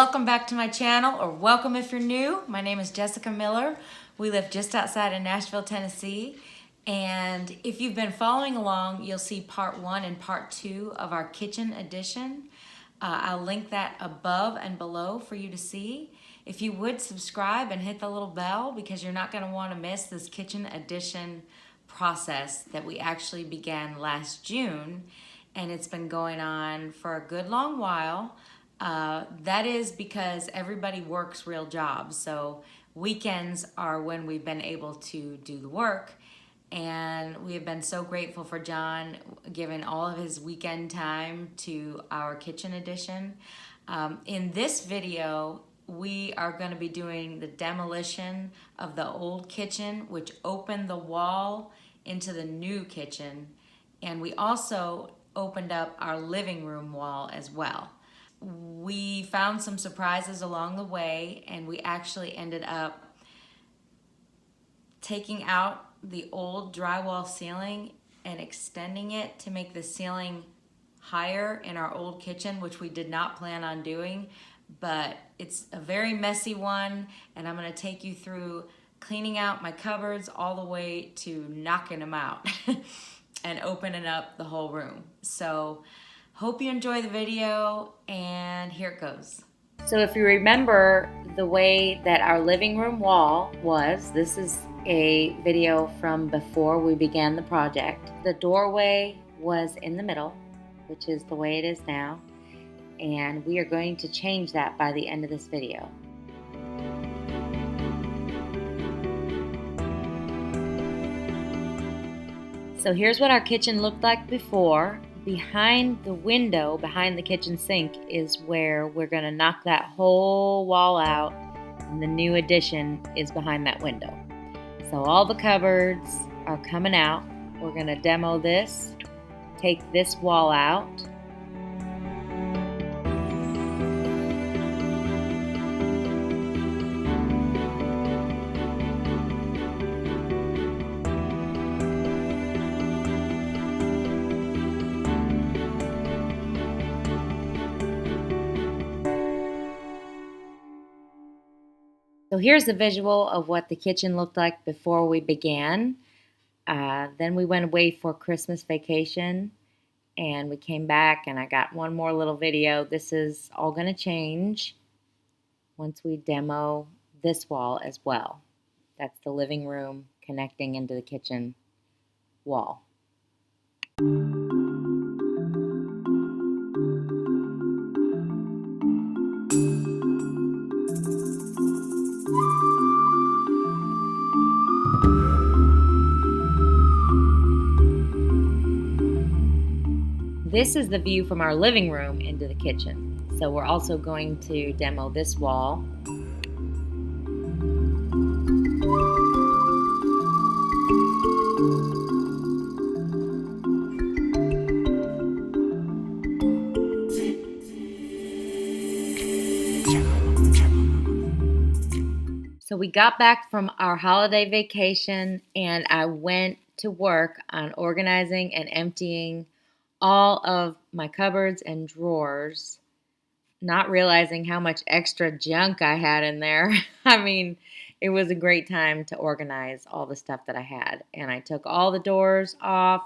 Welcome back to my channel, or welcome if you're new. My name is Jessica Miller. We live just outside of Nashville, Tennessee. And if you've been following along, you'll see part 1 and part 2 of our kitchen edition. I'll link that above and below for you to see. If you would subscribe and hit the little bell, because you're not going to want to miss this kitchen edition process that we actually began last June, and it's been going on for a good long while. That is because everybody works real jobs, so weekends are when we've been able to do the work, and we have been so grateful for John giving all of his weekend time to our kitchen edition. In this video, we are going to be doing the demolition of the old kitchen, which opened the wall into the new kitchen, and we also opened up our living room wall as well. We found some surprises along the way, and we actually ended up taking out the old drywall ceiling and extending it to make the ceiling higher in our old kitchen, which we did not plan on doing, but it's a very messy one, and I'm going to take you through cleaning out my cupboards all the way to knocking them out and opening up the whole room. So hope you enjoy the video, and here it goes. So if you remember the way that our living room wall was, this is a video from before we began the project. The doorway was in the middle, which is the way it is now, and we are going to change that by the end of this video. So here's what our kitchen looked like before. Behind the window, behind the kitchen sink, is where we're going to knock that whole wall out, and the new addition is behind that window. So all the cupboards are coming out. We're going to demo this, take this wall out. So here's the visual of what the kitchen looked like before we began. Then we went away for Christmas vacation, and we came back, and I got one more little video. This is all going to change once we demo this wall as well. That's the living room connecting into the kitchen wall. This is the view from our living room into the kitchen. So we're also going to demo this wall. So we got back from our holiday vacation, and I went to work on organizing and emptying all of my cupboards and drawers, not realizing how much extra junk I had in there. I mean, it was a great time to organize all the stuff that I had. And I took all the doors off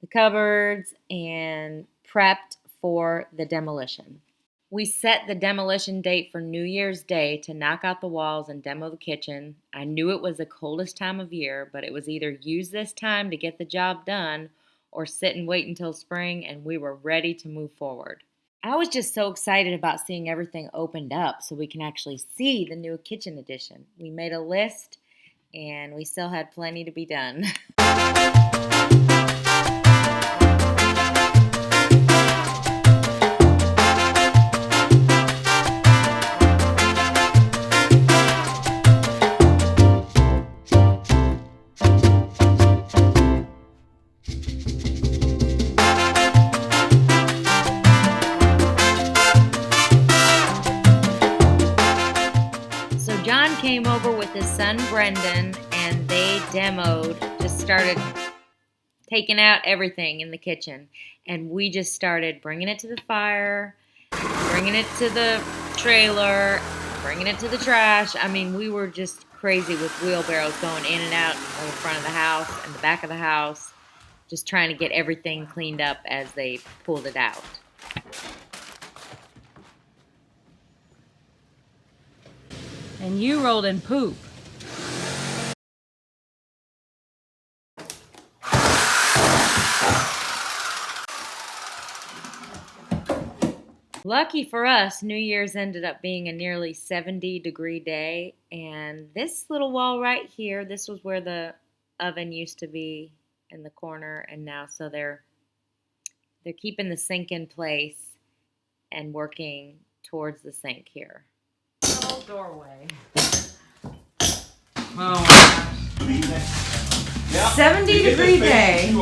the cupboards and prepped for the demolition. We set the demolition date for New Year's Day to knock out the walls and demo the kitchen. I knew it was the coldest time of year, but it was either use this time to get the job done or sit and wait until spring, and we were ready to move forward. I was just so excited about seeing everything opened up so we can actually see the new kitchen addition. We made a list, and we still had plenty to be done. John came over with his son Brendan, and they demoed, just started taking out everything in the kitchen, and we just started bringing it to the fire, bringing it to the trailer, bringing it to the trash. I mean, we were just crazy with wheelbarrows going in and out of the front of the house and the back of the house, just trying to get everything cleaned up as they pulled it out. And you rolled in poop. Lucky for us, New Year's ended up being a nearly 70-degree day, and this little wall right here, this was where the oven used to be in the corner, and now so they're keeping the sink in place and working towards the sink here. Little doorway. Oh my gosh. 70-degree day.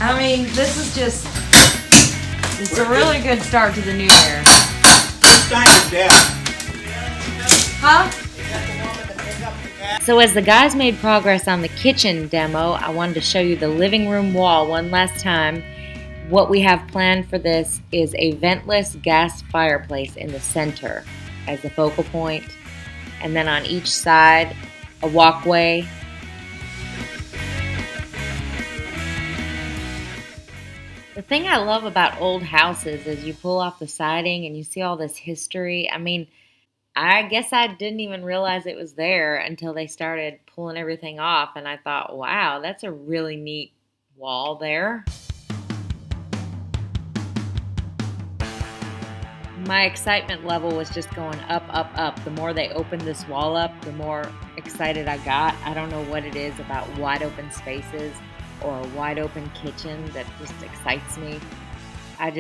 I mean, this is just... It's a really good start to the new year. Huh? So as the guys made progress on the kitchen demo, I wanted to show you the living room wall one last time. What we have planned for this is a ventless gas fireplace in the center as the focal point, and then on each side, a walkway. The thing I love about old houses is you pull off the siding and you see all this history. I mean, I guess I didn't even realize it was there until they started pulling everything off, and I thought, wow, that's a really neat wall there. My excitement level was just going up, up, up. The more they opened this wall up, the more excited I got. I don't know what it is about wide open spaces or a wide open kitchen that just excites me. I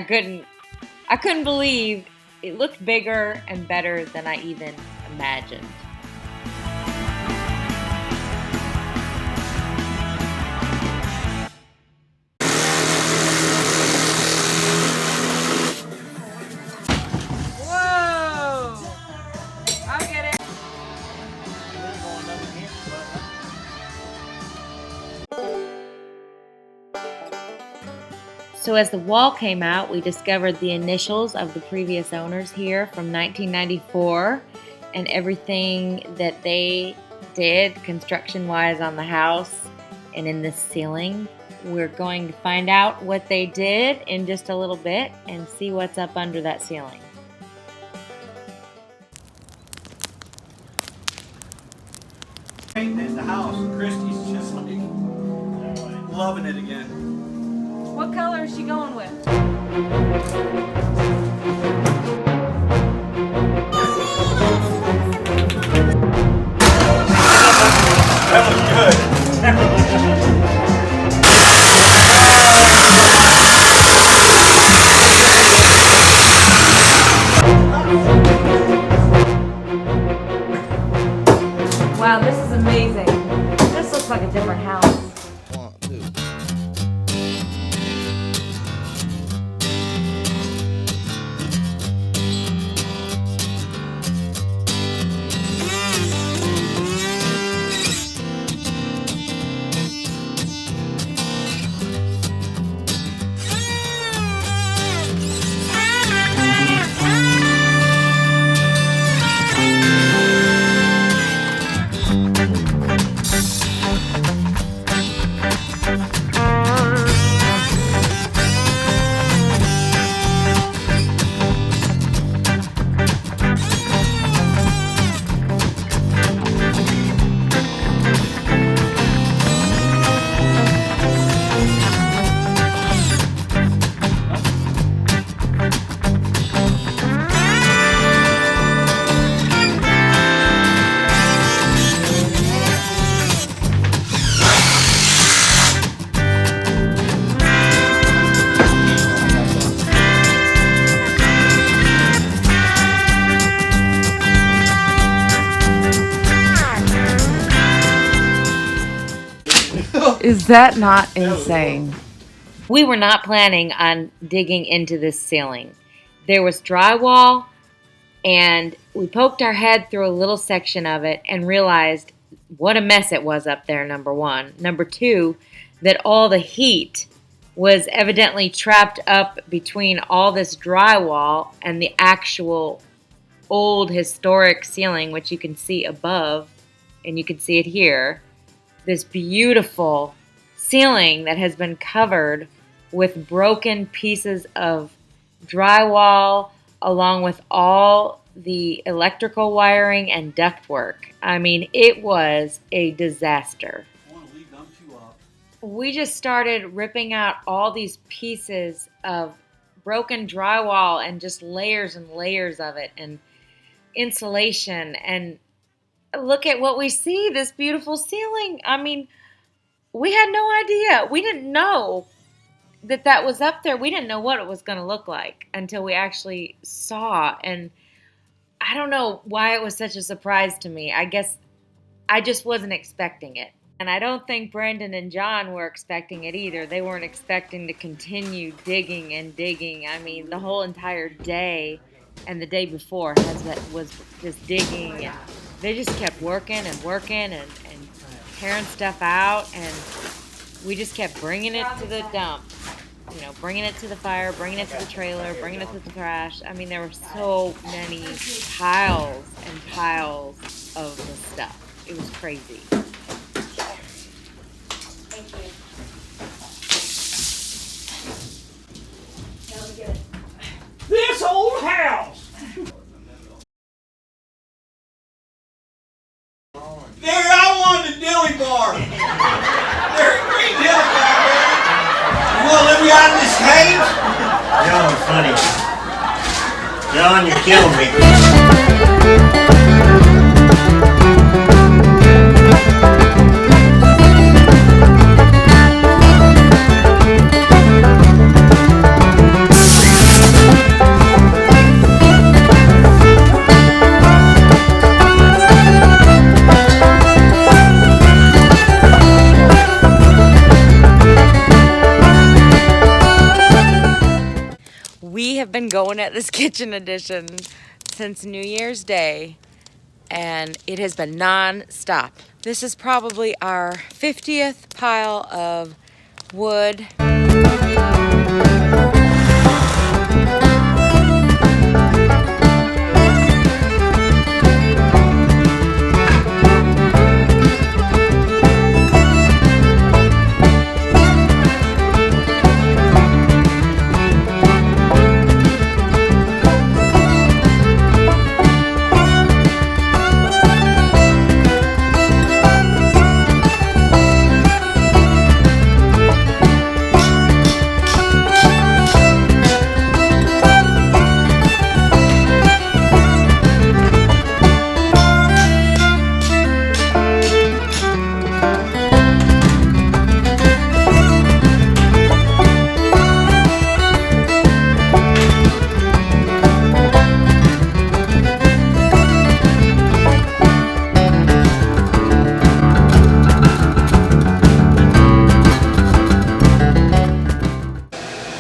couldn't believe it looked bigger and better than I even imagined. Whoa! I'll get it. So as the wall came out, we discovered the initials of the previous owners here from 1994 and everything that they did construction-wise on the house and in this ceiling. We're going to find out what they did in just a little bit and see what's up under that ceiling. Painting the house, Christy's just like loving it again. What color is she going with? That was good. Wow, this is amazing. This looks like a different house. Is that not insane? We were not planning on digging into this ceiling. There was drywall, and we poked our head through a little section of it and realized what a mess it was up there, number one. Number two, that all the heat was evidently trapped up between all this drywall and the actual old historic ceiling, which you can see above, and you can see it here. This beautiful ceiling that has been covered with broken pieces of drywall, along with all the electrical wiring and ductwork. I mean, it was a disaster. We just started ripping out all these pieces of broken drywall and just layers and layers of it, and insulation, and look at what we see, this beautiful ceiling. I mean, we had no idea. We didn't know that was up there. We didn't know what it was going to look like until we actually saw, and I don't know why it was such a surprise to me. I guess I just wasn't expecting it. And I don't think Brendan and John were expecting it either. They weren't expecting to continue digging and digging. I mean, the whole entire day and the day before was just digging. And they just kept working and working and tearing stuff out. And we just kept bringing it to the dump. You know, bringing it to the fire, bringing it to the trailer, bringing it to the trash. I mean, there were so many piles and piles of the stuff. It was crazy. This old house! There, I wanted a dilly bar! There's a green dilly bar, baby! You wanna let me out of this cage? John, funny. John, you're killing me. We have been going at this kitchen addition since New Year's Day, and it has been non-stop. This is probably our 50th pile of wood.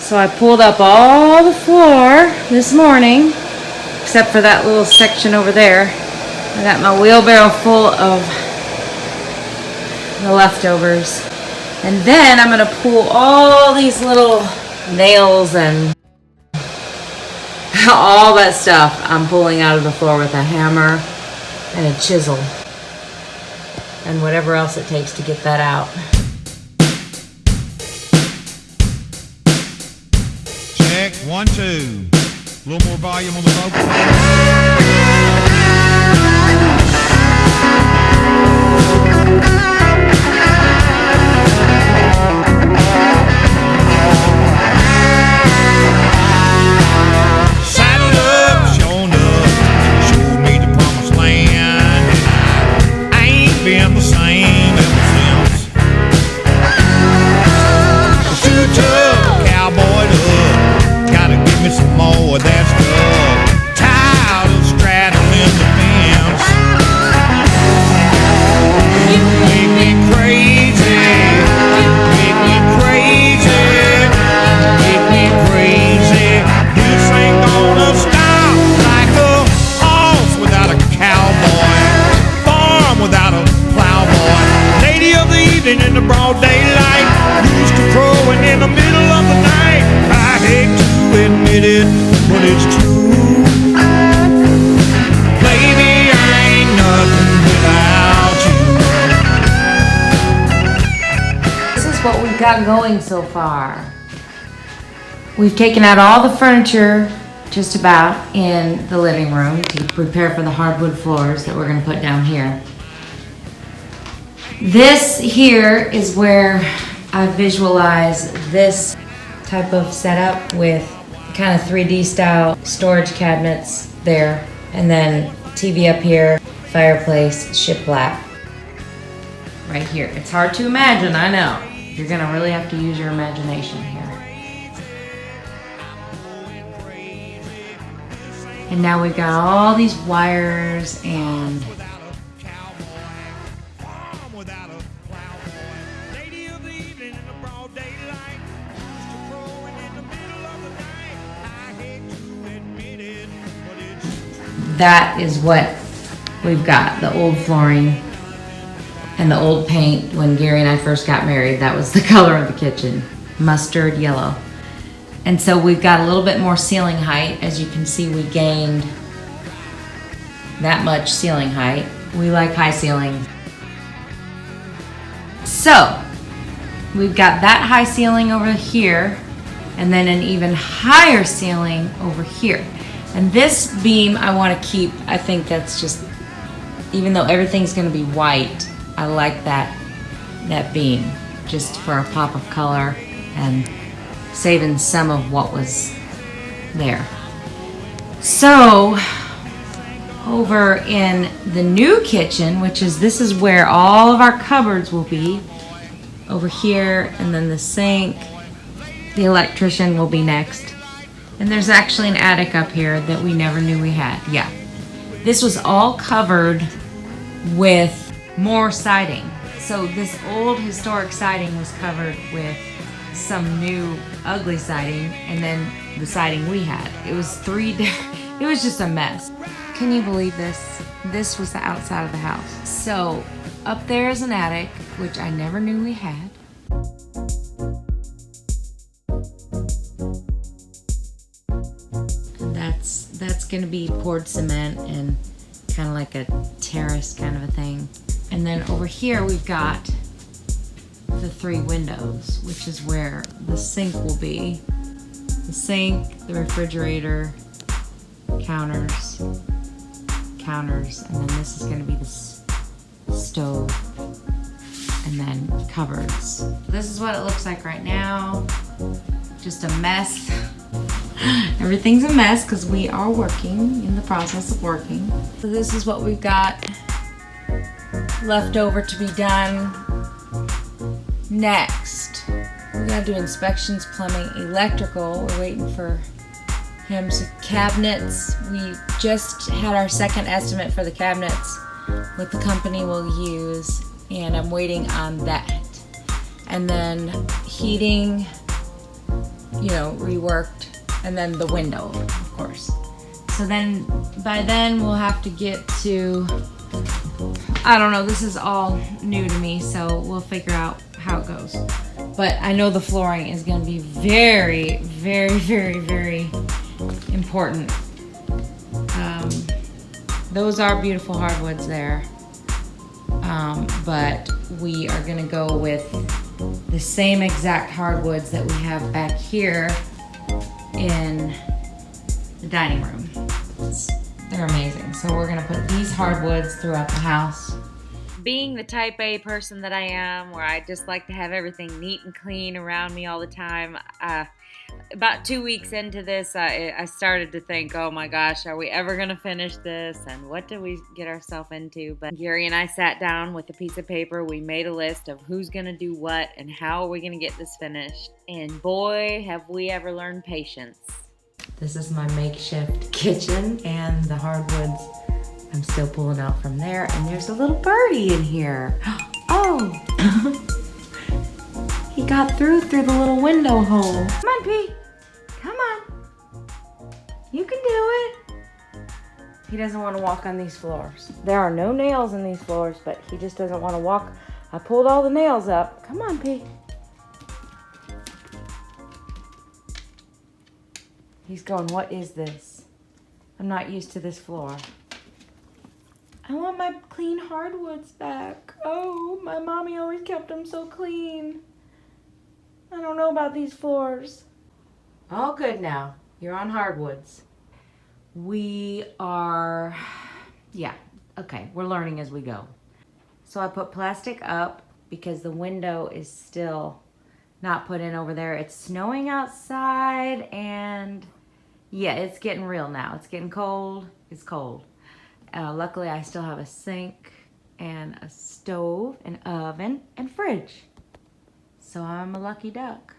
So I pulled up all the floor this morning, except for that little section over there. I got my wheelbarrow full of the leftovers. And then I'm gonna pull all these little nails and all that stuff I'm pulling out of the floor with a hammer and a chisel and whatever else it takes to get that out. Check, 1, 2. A little more volume on the vocal. Saddled up, shown up, showed me the promised land. I ain't been the same ever since. Too tough, cowboyed up. Gotta give me some more of that stuff. Tired of straddling the fence. what we've got going so far. We've taken out all the furniture just about in the living room to prepare for the hardwood floors that we're gonna put down here. This here is where I visualize this type of setup with kind of 3D style storage cabinets there, and then TV up here, fireplace, shiplap right here. It's hard to imagine, I know. You're gonna really have to use your imagination here. And now we've got all these wires and that is what we've got, the old flooring and the old paint. When Gary and I first got married, that was the color of the kitchen, mustard yellow. And so we've got a little bit more ceiling height. As you can see, we gained that much ceiling height. We like high ceilings. So we've got that high ceiling over here and then an even higher ceiling over here. And this beam I want to keep. I think that's just, even though everything's going to be white, I like that beam just for a pop of color and saving some of what was there. So over in the new kitchen, which is, this is where all of our cupboards will be, over here, and then the sink, the electrician will be next. And there's actually an attic up here that we never knew we had. Yeah. This was all covered with more siding. So this old historic siding was covered with some new ugly siding, and then the siding we had. It was it was just a mess. Can you believe this? This was the outside of the house. So up there is an attic, which I never knew we had. That's gonna be poured cement and kind of like a terrace kind of a thing. And then over here we've got the 3 windows, which is where the sink will be. The sink, the refrigerator, counters, and then this is gonna be the stove, and then cupboards. This is what it looks like right now. Just a mess. Everything's a mess because we are working, in the process of working. So this is what we've got left over to be done. Next, we gotta do inspections, plumbing, electrical. We're waiting for him. So cabinets, we just had our second estimate for the cabinets, what the company will use, and I'm waiting on that. And then heating, you know, reworked. And then the window, of course. So then, by then we'll have to get to, I don't know, this is all new to me, so we'll figure out how it goes. But I know the flooring is gonna be very, very, very, very important. Those are beautiful hardwoods there. But we are gonna go with the same exact hardwoods that we have back here in the dining room. They're amazing. So we're gonna put these hardwoods throughout the house. Being the type A person that I am, where I just like to have everything neat and clean around me all the time, about 2 weeks into this, I started to think, oh my gosh, are we ever gonna finish this? And what did we get ourselves into? But Gary and I sat down with a piece of paper. We made a list of who's gonna do what and how are we gonna get this finished. And boy, have we ever learned patience. This is my makeshift kitchen, and the hardwoods I'm still pulling out from there. And there's a little birdie in here. Oh! He got through the little window hole. Come on, P. Come on. You can do it. He doesn't want to walk on these floors. There are no nails in these floors, but he just doesn't want to walk. I pulled all the nails up. Come on, P. He's going, what is this? I'm not used to this floor. I want my clean hardwoods back. Oh, my mommy always kept them so clean. I don't know about these floors. All good now. You're on hardwoods. We are, yeah, okay, we're learning as we go. So I put plastic up because the window is still not put in over there. It's snowing outside and yeah, it's getting real now. It's getting cold. It's cold. Luckily, I still have a sink and a stove, an oven, and fridge. So I'm a lucky duck.